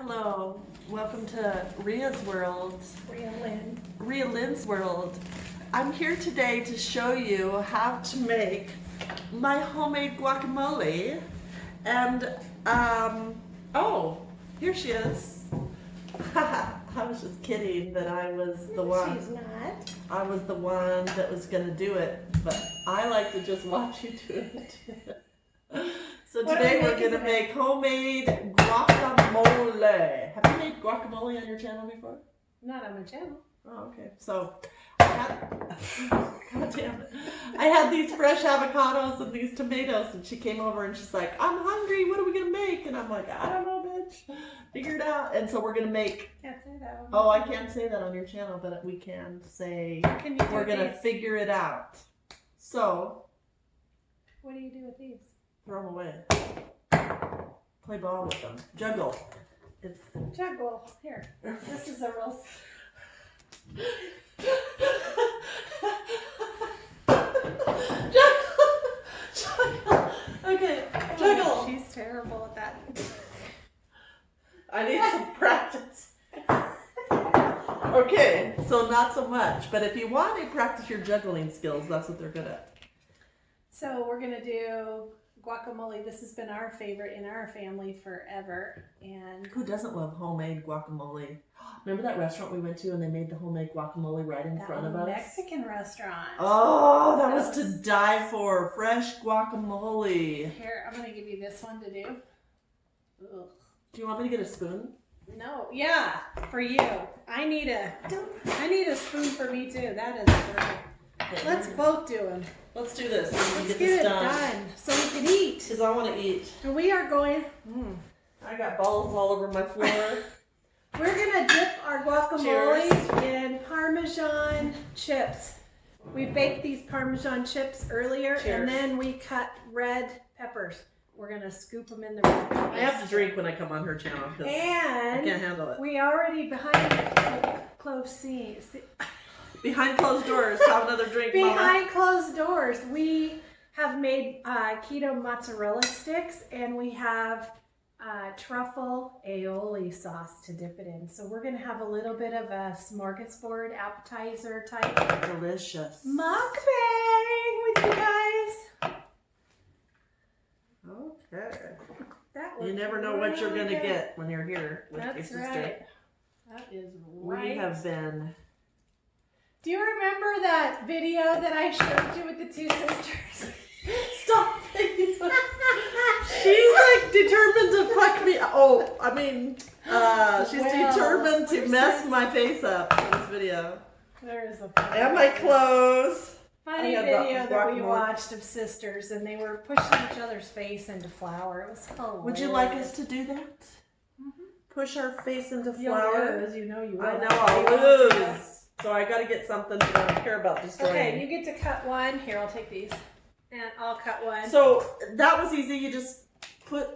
Hello, welcome to Ria's World. Ria Lynn's World. I'm here today to show you how to make my homemade guacamole. And, oh, here she is. I was just kidding that I was the one. She's not. I was the one that was gonna do it, but I like to just watch you do it. So today we're gonna make homemade guacamole. Have you made guacamole on your channel before? Not on my channel. Oh, okay. So I had, God damn it. I had these fresh avocados and these tomatoes, and she came over and she's like, "I'm hungry. What are we gonna make?" And I'm like, "I don't know, bitch. Figure it out." And so we're gonna make. Can't say that one. Oh, I can't say that on your channel, but we can say we're gonna figure it out. So. What do you do with these? Throw them away. Play ball with them. Juggle. It's Juggle. Here. This is a real. Juggle. Okay. Juggle. She's terrible at that. I need some practice. Okay, so not so much, but if you want to practice your juggling skills, that's what they're good at. So we're gonna do guacamole. This has been our favorite in our family forever. And who doesn't love homemade guacamole? Remember that restaurant we went to and they made the homemade guacamole right in front of us? Mexican restaurant. Oh, that was to die for. Fresh guacamole. Here, I'm gonna give you this one to do. Ugh. Do you want me to get a spoon? No, yeah, for you. I need a spoon for me too. That is perfect. Let's both do them. Let's do this. Let's get it done so we can eat. Because I want to eat. And we are going. I got balls all over my floor. We're going to dip our guacamole in Parmesan chips. We baked these Parmesan chips earlier. Cheers. And then we cut red peppers. We're going to scoop them in the red peppers. I have to drink when I come on her channel because I can't handle it. We already behind closed scenes. Behind closed doors, have another drink, Behind Mama. closed doors, we have made keto mozzarella sticks, and we have Truffle Aoili sauce to dip it in. So we're going to have a little bit of a smorgasbord appetizer type. Delicious. Mukbang with you guys. Okay. You never know what you're going to get when you're here with your sister. Right. That is right. We have been... Do you remember that video that I showed you with the two sisters? Stop it. She's like determined to fuck me. Oh, I mean, she's determined to mess my face up in this video. There is a and my clothes. Funny video that we watched of sisters, and they were pushing each other's face into flour. It was hilarious. Would you like us to do that? Push our face into flour? You know you will. I know I'll lose. So I gotta get something you don't care about destroying. Okay, you get to cut one. Here, I'll take these. And I'll cut one. So that was easy. You just put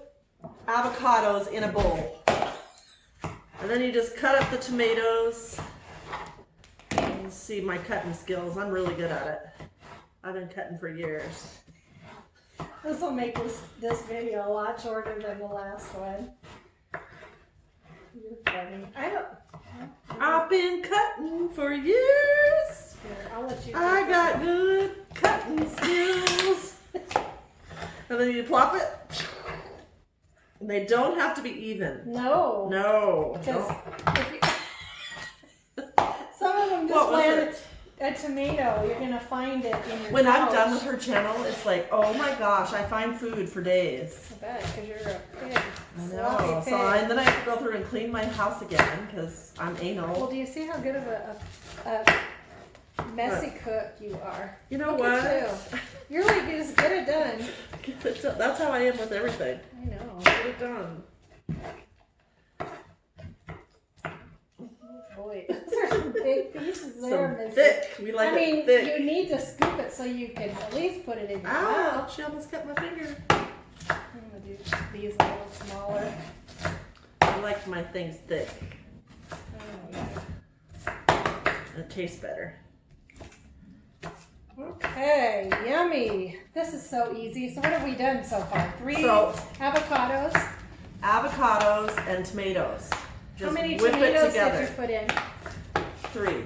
avocados in a bowl. And then you just cut up the tomatoes. You see my cutting skills. I'm really good at it. I've been cutting for years. This will make this video a lot shorter than the last one. You're funny. I've been cutting for years. Here, I'll let you. I got good cutting skills. And then you plop it. And they don't have to be even. No. No. Some of them just land a tomato. You're gonna find it in your When couch. I'm done with her channel, it's like, oh my gosh, I find food for days. I bet, because you're a pig. I know. So and then I have to go through and clean my house again because I'm anal. Well, do you see how good of a messy cook you are? You know Look what? at you. You're like, just get it done. That's how I am with everything. I know. Get it done. Boy, those are some big pieces there, Some Missy. thick. We like it thick. You need to scoop it so you can at least put it in your mouth. Ow, she almost cut my finger. I'm gonna do these a little smaller. I like my things thick. Oh, yeah. It tastes better. Okay, yummy. This is so easy. So what have we done so far? 3 avocados. avocados, and tomatoes. Just How many whip tomatoes it together. did you put in? 3.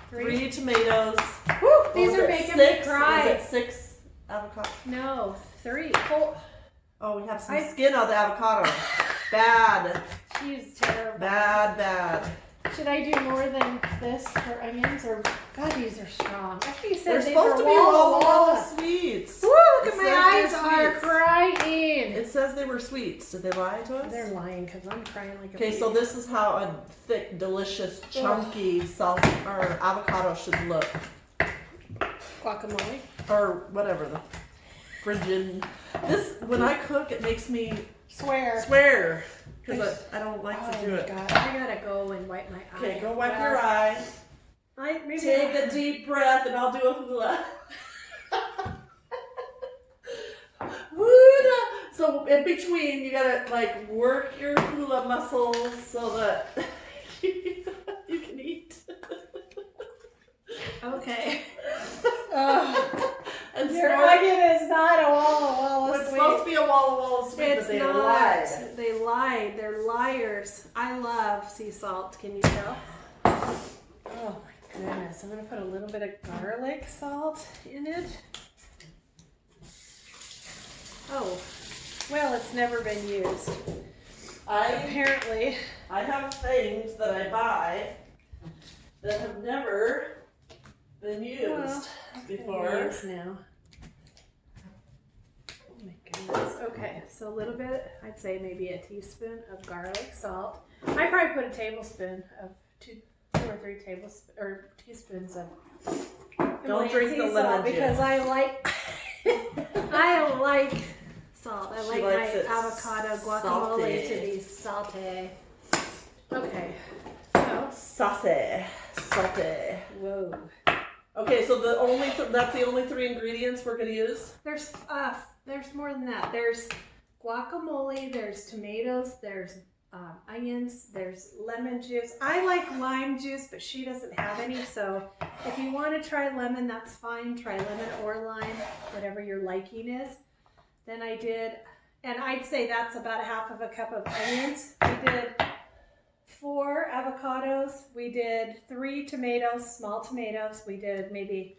Three? 3 tomatoes. Woo, these Was are it making 6? me cry. Was it 6 avocados? No, 3. Oh, we have some skin on the avocado. Bad. She's terrible. Bad. Should I do more than this for onions? Or God, these are strong. I think you said They're these supposed were to be Walla Walla Walla. sweets. Woo, look It at my says eyes they're are sweets. crying. It says they were sweets. Did they lie to us? They're lying because I'm crying like a Okay, baby. so this is how a thick, delicious, chunky salsa or avocado should look. Guacamole. Or whatever the frigid. This, when I cook, it makes me swear. Because I don't like to do it. God, I gotta go and wipe my eye. Okay, go wipe your eye. Take a deep breath and I'll do a hula. Hula. So in between, you gotta like work your hula muscles so that you can eat. Okay. And Your snort. onion is not a Walla Walla It's sweet. supposed to be a Walla Walla sweet, It's but they not. lied. They lied. They're liars. I love sea salt. Can you tell? Oh my goodness. I'm going to put a little bit of garlic salt in it. Oh, well, it's never been used. Apparently. I have things that I buy that have never been used before. It is now. Oh my goodness. Okay, so a little bit, I'd say maybe a teaspoon of garlic salt. I probably put a tablespoon of two or three tablespoons or teaspoons of Don't drink the salt lemon because juice. I like salt. I She like likes my it avocado guacamole salty. to be salty. Okay. So, Saucy. whoa. Okay, so that's the only 3 ingredients we're gonna use. There's more than that. There's guacamole, there's tomatoes, there's onions, there's lemon juice. I like lime juice, but she doesn't have any, so if you want to try lemon, that's fine. Try lemon or lime, whatever your liking is. Then I did, and I'd say that's about a half of a cup of onions. We did 4 avocados. We did 3 tomatoes, small tomatoes. We did maybe...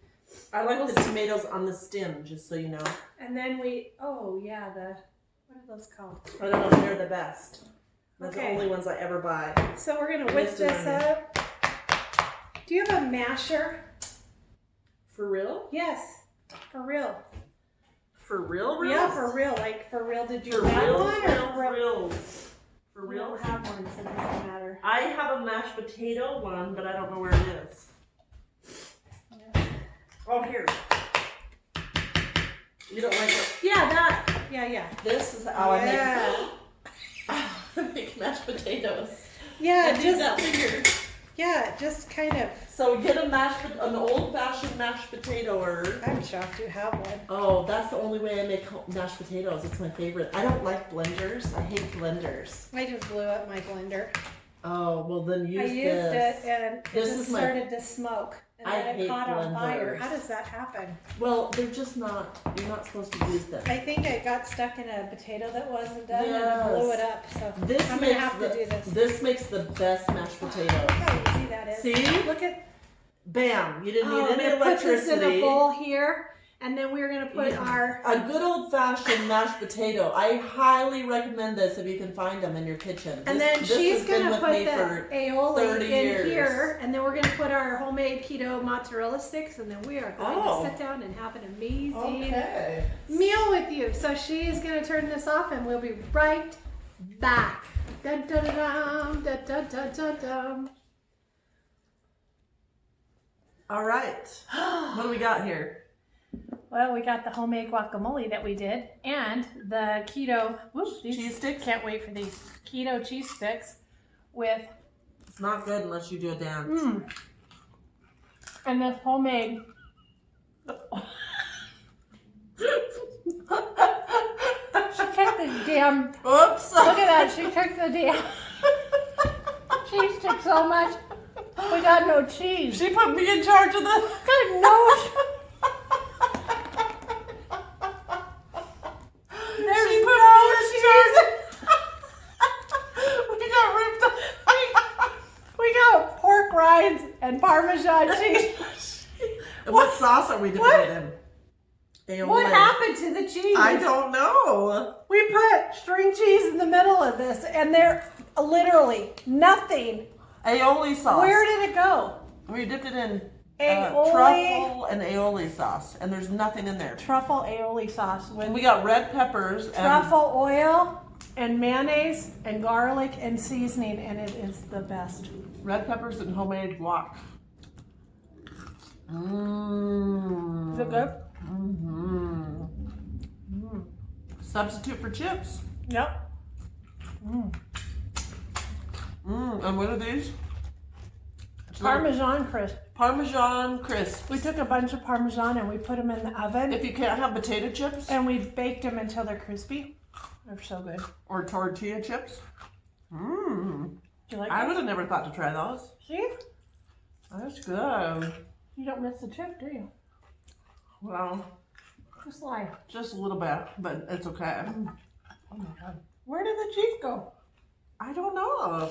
I like the tomatoes on the stem, just so you know. And then what are those called? I don't know, they're the best. They're the Okay. only ones I ever buy. So we're gonna whisk this up. Do you have a masher? For real? Yes, for real. For real? Yeah, for real. Like for real. Did you For have real? one or for real? Reals. For We real? don't have one, so it doesn't matter. I have a mashed potato one, but I don't know where it is. Oh, here. You don't like it? Yeah, that. Yeah. This is how I make mashed potatoes. Yeah, I do that finger. just kind of. So get an old-fashioned mashed potato. I'm shocked you have one. Oh, that's the only way I make mashed potatoes. It's my favorite. I don't like blenders. I hate blenders. I just blew up my blender. Oh, well then use I used this. it and it This just is my- started to smoke. And I then it hate caught on fire. blenders. How does that happen? Well, they're just not, you're not supposed to use them. I think I got stuck in a potato that wasn't done and it blew it up. So This I'm gonna makes have to do this. This makes the best mashed potatoes. Look how easy that is. See? Look at. Bam! You didn't need I'm any gonna put this in a electricity. bowl here, and then we're gonna put A good old-fashioned mashed potato. I highly recommend this if you can find them in your kitchen. And This- then this she's has been gonna with put me the for aioli 30 in years. here, and then we're gonna put our homemade keto mozzarella sticks, and then we are going to sit down and have an amazing Okay. meal with you. So she's gonna turn this off, and we'll be right back. Dun dun dun dun dun dun dun dun. All right. What do we got here? Well, we got the homemade guacamole that we did, and the keto Cheese sticks? Can't wait for these keto cheese sticks with It's not good unless you do a dance. and this homemade. She took the damn. Oops. Look at that! She took the damn cheese stick so much. We got no cheese. She put me in charge of this. Good no. There's no cheese. and Parmesan cheese. And what sauce are we dipping it in? Aioli. What happened to the cheese? I don't know. We put string cheese in the middle of this, and there literally nothing. Aioli sauce. Where did it go? We dipped it in Aioli. truffle and aioli sauce, and there's nothing in there. Truffle aioli sauce with And we got red peppers and truffle oil and mayonnaise and garlic and seasoning, and it is the best. red peppers and homemade guac. Mmm. Is it good? Mm-hmm. Substitute for chips. Yep. And what are these? Parmesan crisp. Parmesan crisp. We took a bunch of Parmesan and we put them in the oven. If you can't have potato chips. And we baked them until they're crispy. They're so good. Or tortilla chips. Mmm. Do you like I them? would have never thought to try those. See? That's good. You don't miss the chip, do you? Well, Just lie. just a little bit, but it's okay. Oh my god. Where did the cheese go? I don't know.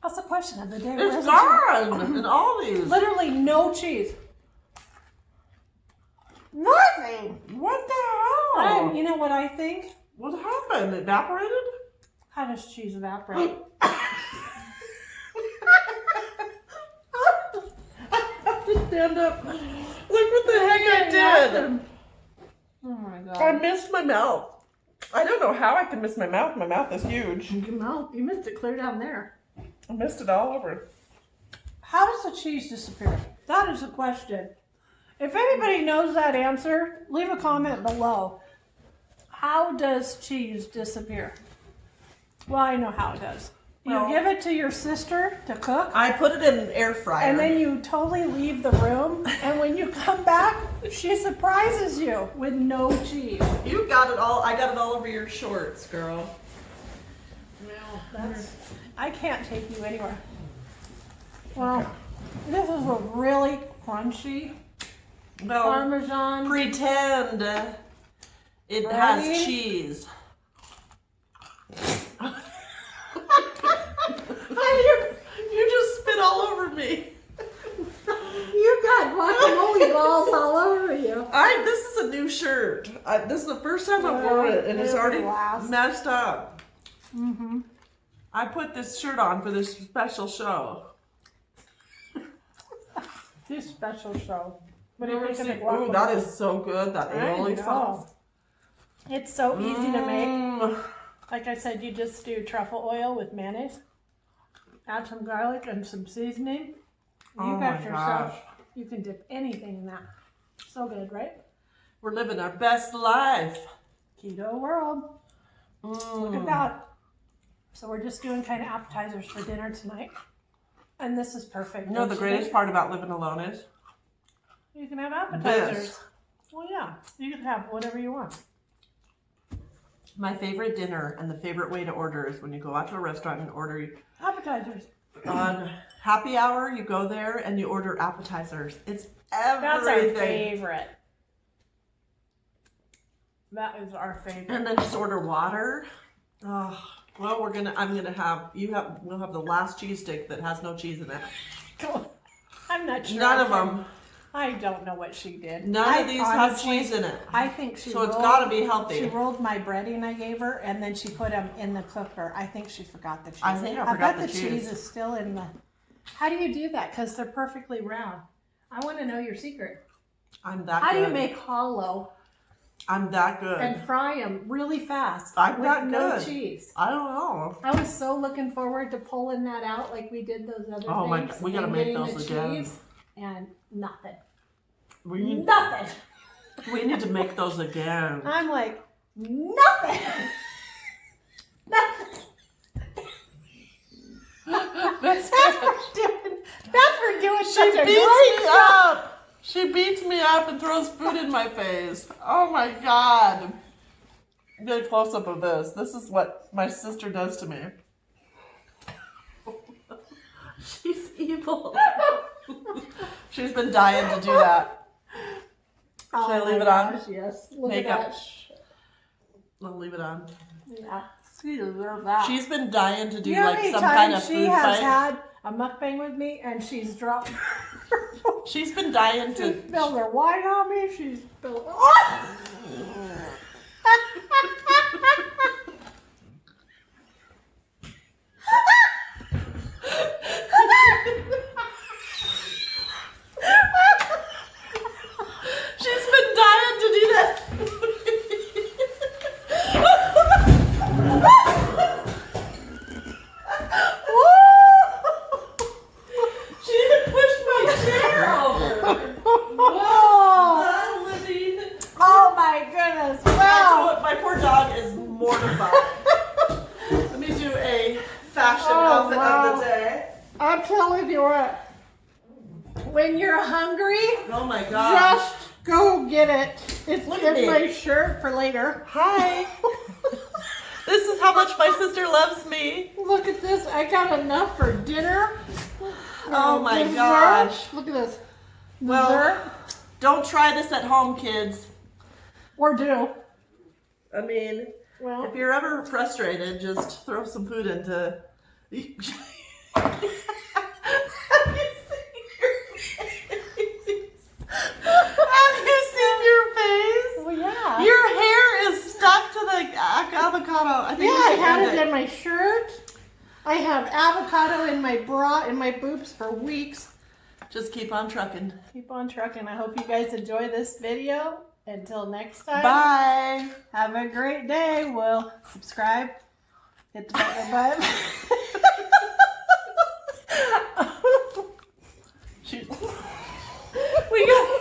That's the question of the day. It's Where's the cheese? gone in all these. Literally no cheese. Nothing. What the hell? You know what I think? What happened? It evaporated? How does cheese evaporate? Stand up. Look what the heck I did. Oh my god. I missed my mouth. I don't know how I can miss my mouth. My mouth is huge. You missed it clear down there. I missed it all over. How does the cheese disappear? That is the question. If anybody knows that answer, leave a comment below. How does cheese disappear? Well, I know how it does. You Well- give it to your sister to cook, I put it in an air fryer. and then you totally leave the room, and when you come back, she surprises you with no cheese. You got it all. I got it all over your shorts, girl. I can't take you anywhere. Well, this is a really crunchy No. Parmesan. Pretend it Ready? has cheese. You just spit all over me. You got guacamole balls all over you. This is a new shirt. This is the first time I've worn it, and it's already messed up. Mm-hmm. I put this shirt on for this special show. This special show. What do you think of the Oh, guacamole? that is so good. That aioli sauce. It's so easy to make. Mm. Like I said, you just do truffle oil with mayonnaise. Add some garlic and some seasoning. Oh You got my yourself. gosh. You can dip anything in that. So good, right? We're living our best life. Keto world. Look at that. So we're just doing kind of appetizers for dinner tonight. And this is perfect. You know the greatest part about living alone is? You can have appetizers. This. Well, yeah. You can have whatever you want. My favorite dinner and the favorite way to order is when you go out to a restaurant and order Appetizers. on happy hour, you go there and you order appetizers. It's That's our everything. favorite. That is our favorite. And then just order water. Oh, well, we'll have the last cheese stick that has no cheese in it. I'm not sure. None of them. I don't know what she did. None of these have cheese in it. I think she So it's rolled- got to be healthy. She rolled my breading I gave her, and then she put them in the cooker. I think she forgot the cheese. I think I forgot bet the the cheese is still in the... How do you do that? Because they're perfectly round. I want to know your secret. I'm that How good. do you make hollow I'm that good. and fry them really fast I'm with that no good. cheese? I don't know. I was so looking forward to pulling that out like we did those other Oh my things. God, we gotta and make getting those the again. cheese, and nothing. We need Nothing. to make those again. I'm like, nothing. Nothing. That's for doing She such a beats great me job. up. She beats me up and throws food in my face. Oh my God. Get a close up of this. This is what my sister does to me. She's evil. She's been dying to do that. Should I leave it on? Yes. Look Makeup. at that. I'll leave it on. Yeah. She deserves that. She's been dying to do You know how like many some kind of times she food has fight. had a mukbang with me and she's dropped She's been dying She to. spilled her wine on me. She spilled. She's been dying to do that. She even pushed my chair over. Oh, Libby. oh my goodness! Wow. My poor dog is mortified. Let me do a fashion outfit of wow. the day. I'm telling you what. When you're hungry, Oh my gosh. just go get it. It's Look at in me. my shirt for later. Hi. This is how much my sister loves me. Look at this. I got enough for dinner. Oh my Dessert. gosh. Look at this. Well, Dessert. don't try this at home, kids. Or do. I mean, Well, if you're ever frustrated, just throw some food into. Have you seen your face? Have you seen your face? well, yeah. Your hair is stuck to the avocado. I think Yeah, we I should had end it in my shirt. I have avocado in my bra, in my boobs for weeks. Just keep on trucking. Keep on trucking. I hope you guys enjoy this video. Until next time. Bye. Have a great day. We'll subscribe. Hit the button. Shoot. We got.